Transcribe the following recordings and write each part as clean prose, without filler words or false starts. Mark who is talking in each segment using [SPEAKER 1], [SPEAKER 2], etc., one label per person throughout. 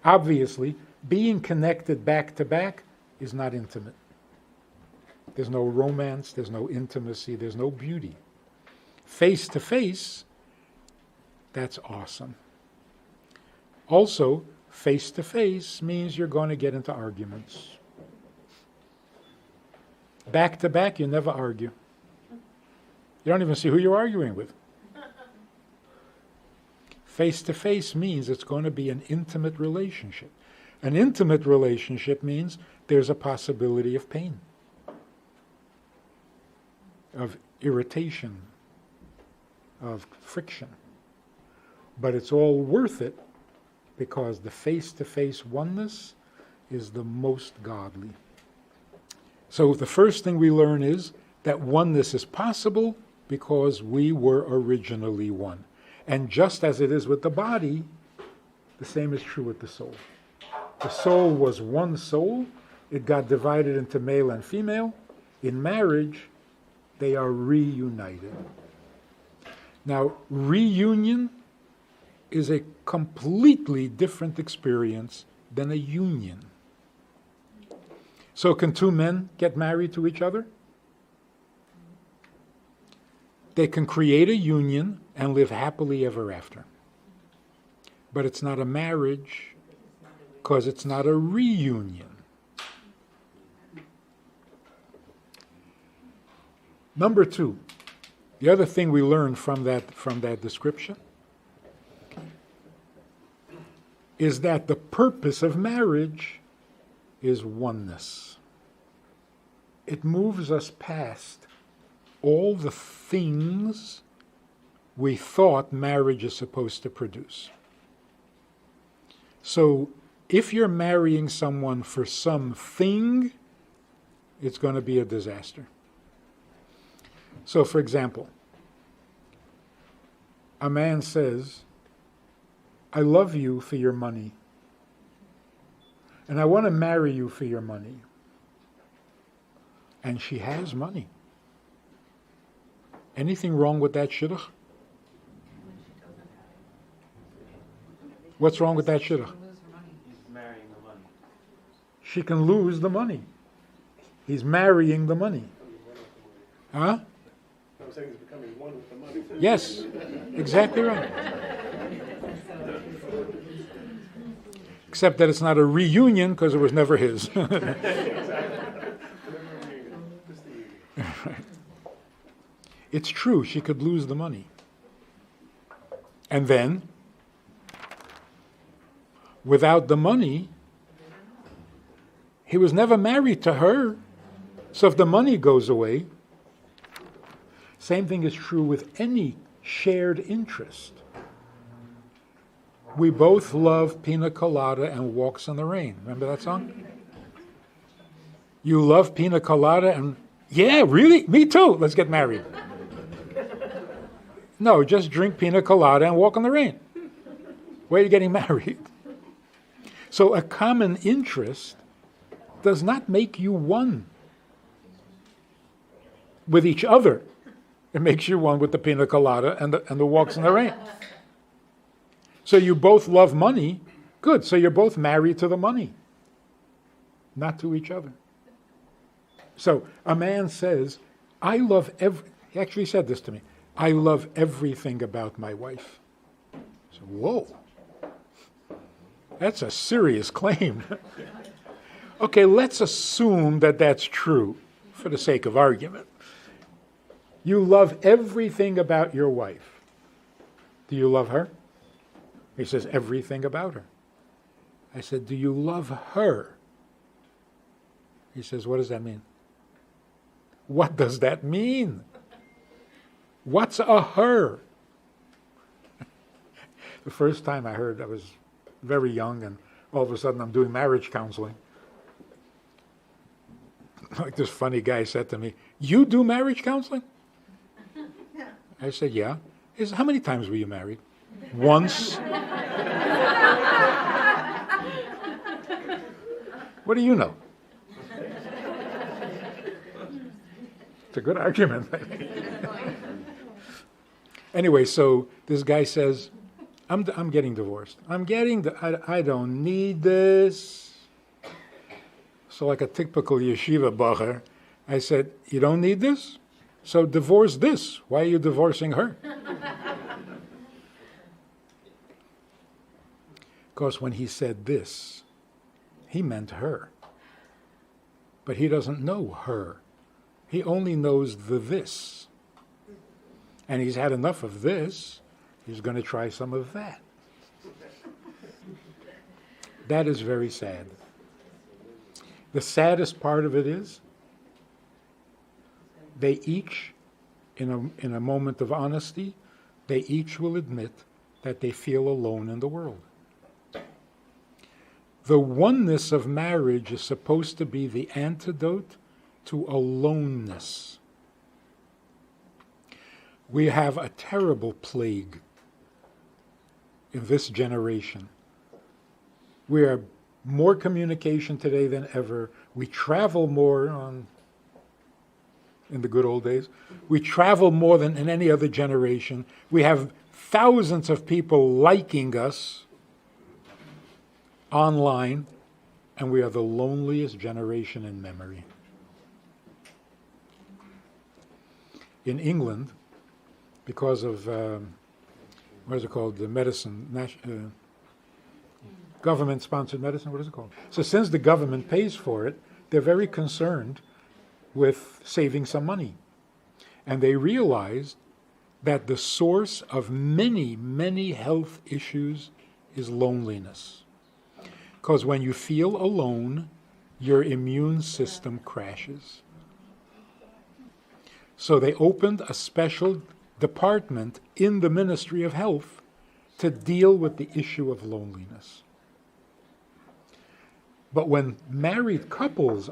[SPEAKER 1] Obviously, being connected back to back is not intimate. There's no romance, there's no intimacy, there's no beauty. Face to face, that's awesome. Also, face to face means you're going to get into arguments. Back to back, you never argue. You don't even see who you're arguing with. Face to face means it's going to be an intimate relationship. An intimate relationship means there's a possibility of pain, of irritation, of friction. But it's all worth it because the face-to-face oneness is the most godly. So the first thing we learn is that oneness is possible because we were originally one. And just as it is with the body, the same is true with the soul. The soul was one soul. It got divided into male and female. In marriage, they are reunited. Now, reunion is a completely different experience than a union. So can two men get married to each other? They can create a union and live happily ever after. But it's not a marriage because it's not a reunion. Number two, the other thing we learn from that description is that the purpose of marriage is oneness. It moves us past all the things we thought marriage is supposed to produce. So if you're marrying someone for something, it's going to be a disaster. So for example, a man says, I love you for your money, and I want to marry you for your money. And she has money. Anything wrong with that shidduch? What's wrong with that shidduch?
[SPEAKER 2] He's marrying the money.
[SPEAKER 1] She can lose the money. He's marrying the money. Huh?
[SPEAKER 3] I'm saying he's becoming one with the money.
[SPEAKER 1] Yes, exactly right. Except that it's not a reunion because it was never his. It's true, she could lose the money. And then, without the money, he was never married to her. So if the money goes away, same thing is true with any shared interest. We both love Pina Colada and Walks in the Rain. Remember that song? You love Pina Colada and, yeah, really? Me too. Let's get married. No, just drink Pina Colada and walk in the rain. Why are you getting married? So a common interest does not make you one with each other. It makes you one with the Pina Colada and the walks in the rain. So you both love money, good. So you're both married to the money, not to each other. So a man says, I love he actually said this to me, I love everything about my wife. So, whoa, that's a serious claim. Okay, let's assume that that's true for the sake of argument. You love everything about your wife. Do you love her? He says, everything about her. I said, do you love her? He says, what does that mean? What does that mean? What's a her? The first time I heard, I was very young, and all of a sudden I'm doing marriage counseling. Like this funny guy said to me, you do marriage counseling? I said, yeah. He said, how many times were you married? Once. What do you know? It's a good argument. Anyway, so this guy says, I'm getting divorced. I don't need this. So like a typical yeshiva bacher, I said, you don't need this? So divorce this. Why are you divorcing her? Because when he said this, he meant her. But he doesn't know her. He only knows the this. And he's had enough of this. He's going to try some of that. That is very sad. The saddest part of it is they each, in a moment of honesty, they each will admit that they feel alone in the world. The oneness of marriage is supposed to be the antidote to aloneness. We have a terrible plague in this generation. We are more communication today than ever. We travel more in the good old days. We travel more than in any other generation. We have thousands of people liking us online, and we are the loneliest generation in memory. In England, because of, what is it called, the medicine, government-sponsored medicine, what is it called? So since the government pays for it, they're very concerned with saving some money. And they realized that the source of many, many health issues is loneliness. Because when you feel alone, your immune system crashes. So they opened a special department in the Ministry of Health to deal with the issue of loneliness. But when married couples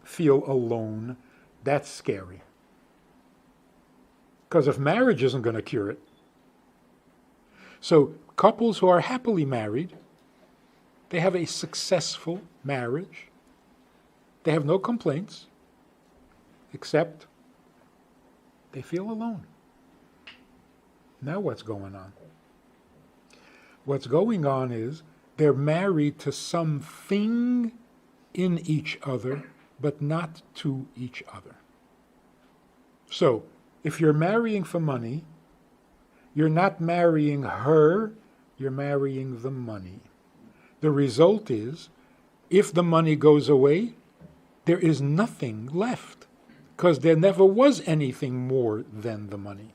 [SPEAKER 1] feel alone, that's scary. Because if marriage isn't going to cure it. So couples who are happily married, they have a successful marriage. They have no complaints, except they feel alone. Now what's going on? What's going on is they're married to something in each other, but not to each other. So, if you're marrying for money, you're not marrying her, you're marrying the money. The result is, if the money goes away, there is nothing left, because there never was anything more than the money.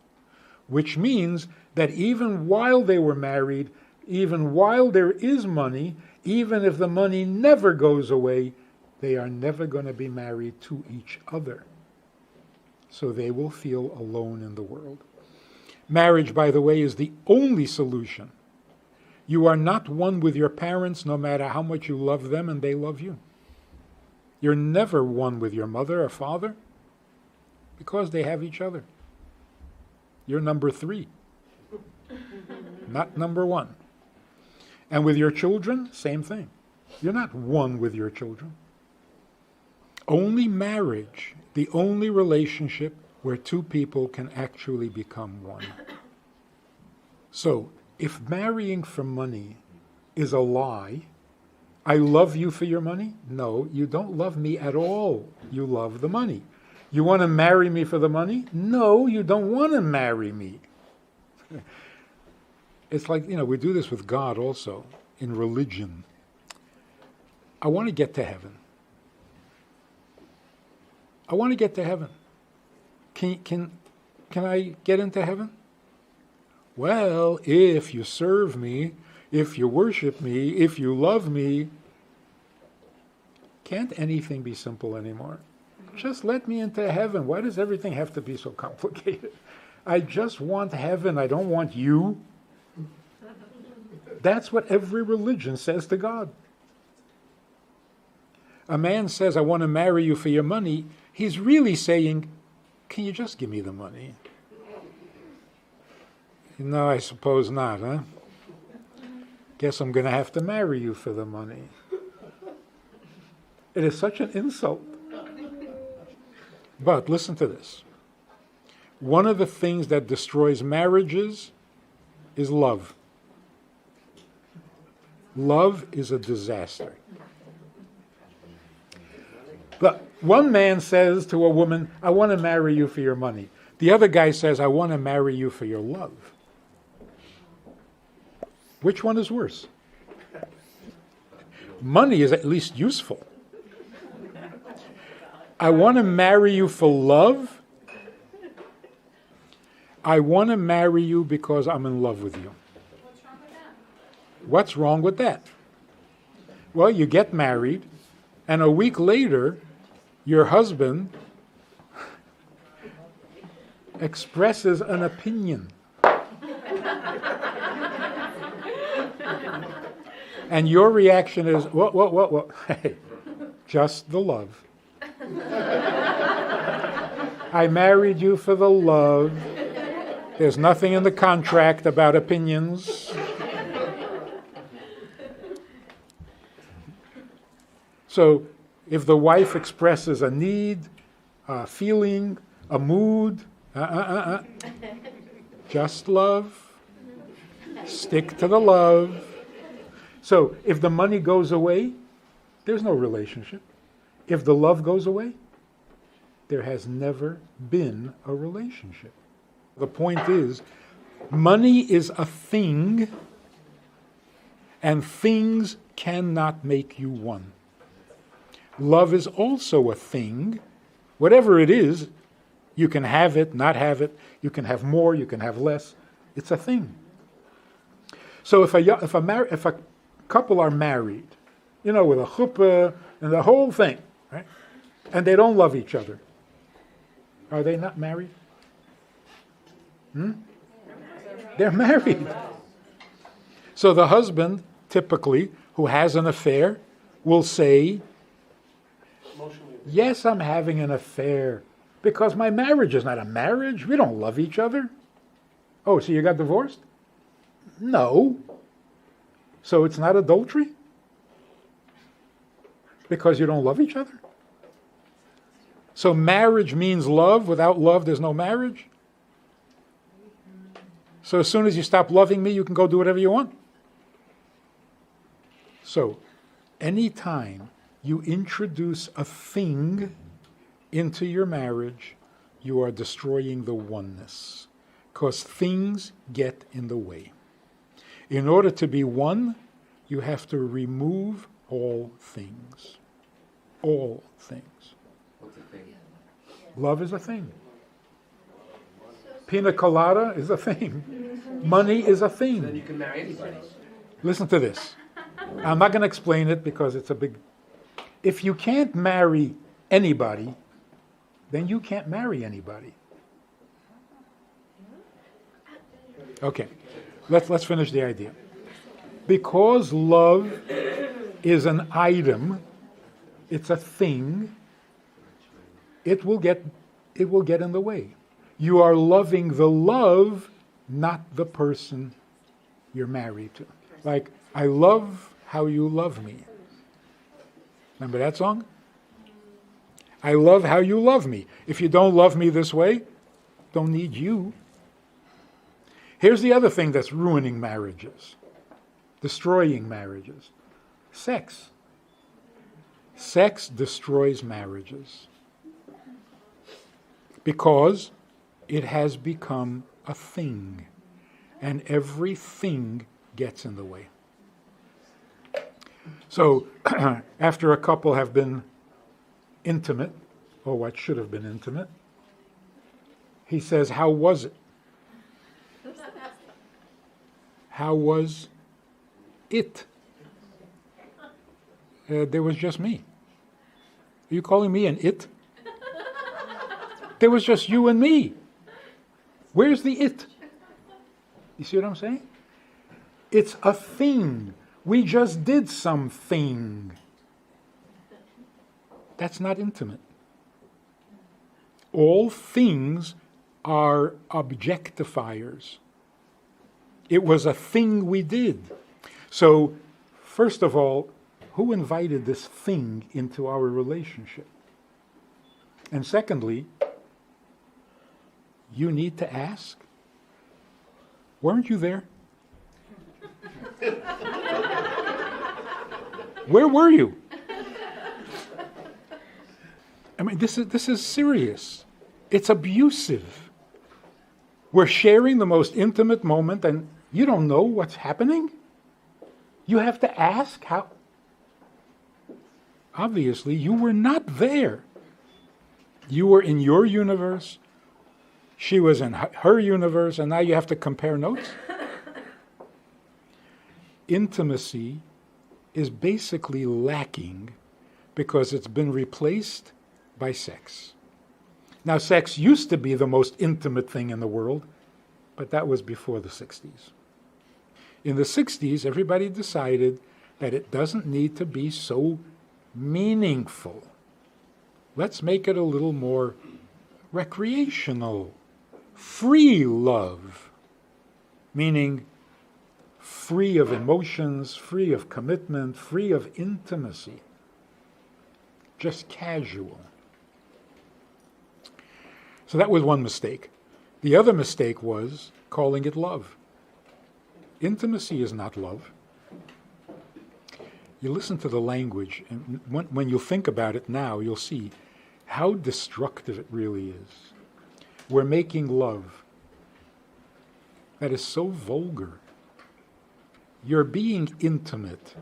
[SPEAKER 1] Which means that even while they were married, even while there is money, even if the money never goes away, they are never going to be married to each other. So they will feel alone in the world. Marriage, by the way, is the only solution. You are not one with your parents no matter how much you love them and they love you. You're never one with your mother or father because they have each other. You're number 3, not number 1. And with your children, same thing. You're not one with your children. Only marriage, the only relationship where two people can actually become one. So, if marrying for money is a lie, I love you for your money? No, you don't love me at all. You love the money. You want to marry me for the money? No, you don't want to marry me. It's like, we do this with God also, in religion. I want to get to heaven. I want to get to heaven. Can I get into heaven? Well, if you serve me, if you worship me, if you love me, can't anything be simple anymore? Just let me into heaven. Why does everything have to be so complicated? I just want heaven. I don't want you. That's what every religion says to God. A man says, I want to marry you for your money. He's really saying, can you just give me the money? No, I suppose not, huh? Guess I'm going to have to marry you for the money. It is such an insult. But listen to this. One of the things that destroys marriages is love. Love is a disaster. But one man says to a woman, I want to marry you for your money. The other guy says, I want to marry you for your love. Which one is worse? Money is at least useful. I want to marry you for love. I want to marry you because I'm in love with you.
[SPEAKER 4] What's wrong with that?
[SPEAKER 1] What's wrong with that? Well, you get married, and a week later, your husband expresses an opinion. And your reaction is, what? Hey, just the love. I married you for the love. There's nothing in the contract about opinions. So, if the wife expresses a need, a feeling, a mood, just love. Stick to the love. So, if the money goes away, there's no relationship. If the love goes away, there has never been a relationship. The point is, money is a thing, and things cannot make you one. Love is also a thing. Whatever it is, you can have it, not have it. You can have more, you can have less. It's a thing. So if a couple are married, with a chuppah and the whole thing, right? And they don't love each other, are they not married? They're married. So the husband, typically, who has an affair, will say, yes, I'm having an affair, because my marriage is not a marriage. We don't love each other. Oh, so you got divorced? No. So it's not adultery? Because you don't love each other? So marriage means love. Without love, there's no marriage? So as soon as you stop loving me, you can go do whatever you want? So, anytime you introduce a thing into your marriage, you are destroying the oneness, because things get in the way. In order to be one, you have to remove all things. All things.
[SPEAKER 2] What's a thing?
[SPEAKER 1] Love is a thing. Pina colada is a thing. Money is a thing.
[SPEAKER 2] Then you can marry anybody.
[SPEAKER 1] Listen to this. I'm not going to explain it because it's a big... If you can't marry anybody, then you can't marry anybody. Okay, let's finish the idea. Because love is an item, it's a thing, it will get in the way. You are loving the love, not the person you're married to. Like, I love how you love me. Remember that song? I love how you love me. If you don't love me this way, don't need you. Here's the other thing that's ruining marriages, destroying marriages. Sex. Sex destroys marriages because it has become a thing, and everything gets in the way. So, after a couple have been intimate, or what should have been intimate, he says, how was it? How was it? There was just me. Are you calling me an it? There was just you and me. Where's the it? You see what I'm saying? It's a thing. We just did something. That's not intimate. All things are objectifiers. It was a thing we did. So, first of all, who invited this thing into our relationship? And secondly, you need to ask, weren't you there? Where were you? I mean, this is serious. It's abusive. We're sharing the most intimate moment and you don't know what's happening? You have to ask how. Obviously, you were not there. You were in your universe, she was in her universe, and now you have to compare notes? Intimacy is basically lacking because it's been replaced by sex. Now, sex used to be the most intimate thing in the world, but that was before the 60s. In the 60s, everybody decided that it doesn't need to be so meaningful. Let's make it a little more recreational. Free love, meaning free of emotions, free of commitment, free of intimacy. Just casual. So that was one mistake. The other mistake was calling it love. Intimacy is not love. You listen to the language, and when you think about it now, you'll see how destructive it really is. We're making love. That is so vulgar. You're being intimate.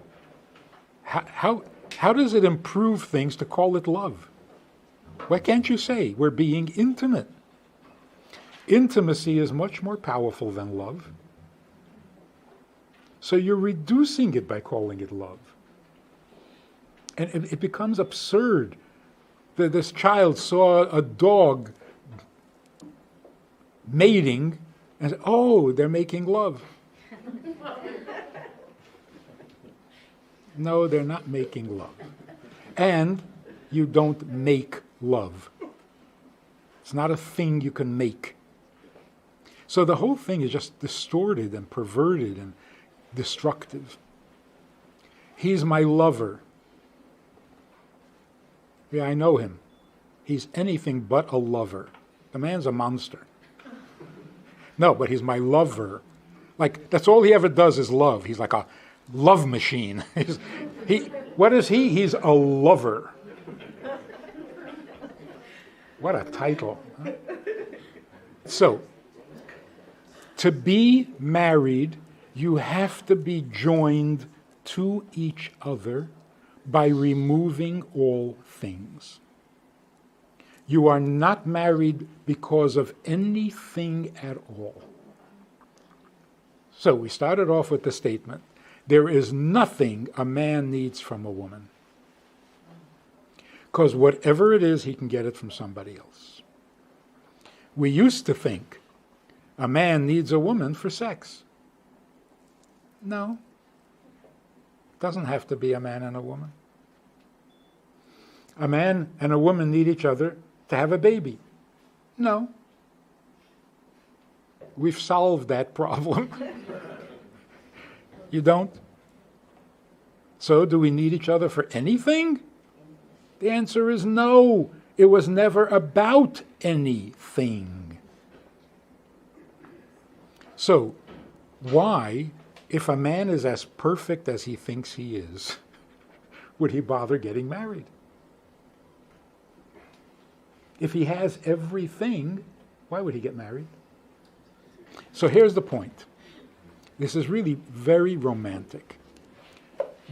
[SPEAKER 1] How does it improve things to call it love? Why can't you say we're being intimate? Intimacy is much more powerful than love. So you're reducing it by calling it love. And it becomes absurd that this child saw a dog mating and said, oh, they're making love. No, they're not making love. And you don't make love. It's not a thing you can make. So the whole thing is just distorted and perverted and destructive. He's my lover. Yeah, I know him. He's anything but a lover. The man's a monster. No, but he's my lover. Like, that's all he ever does is love. He's like a love machine. What is he? He's a lover. What a title. Huh? So, to be married, you have to be joined to each other by removing all things. You are not married because of anything at all. So we started off with the statement, there is nothing a man needs from a woman. Because whatever it is, he can get it from somebody else. We used to think a man needs a woman for sex. No. Doesn't have to be a man and a woman. A man and a woman need each other to have a baby. No. We've solved that problem. You don't? So do we need each other for anything? The answer is no. It was never about anything. So, why, if a man is as perfect as he thinks he is, would he bother getting married? If he has everything, why would he get married? So here's the point. This is really very romantic.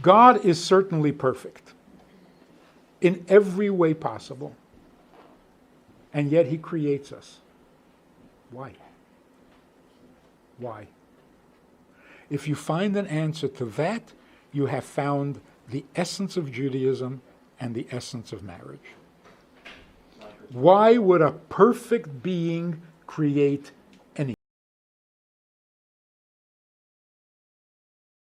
[SPEAKER 1] God is certainly perfect in every way possible. And yet he creates us. Why? Why? If you find an answer to that, you have found the essence of Judaism and the essence of marriage. Why would a perfect being create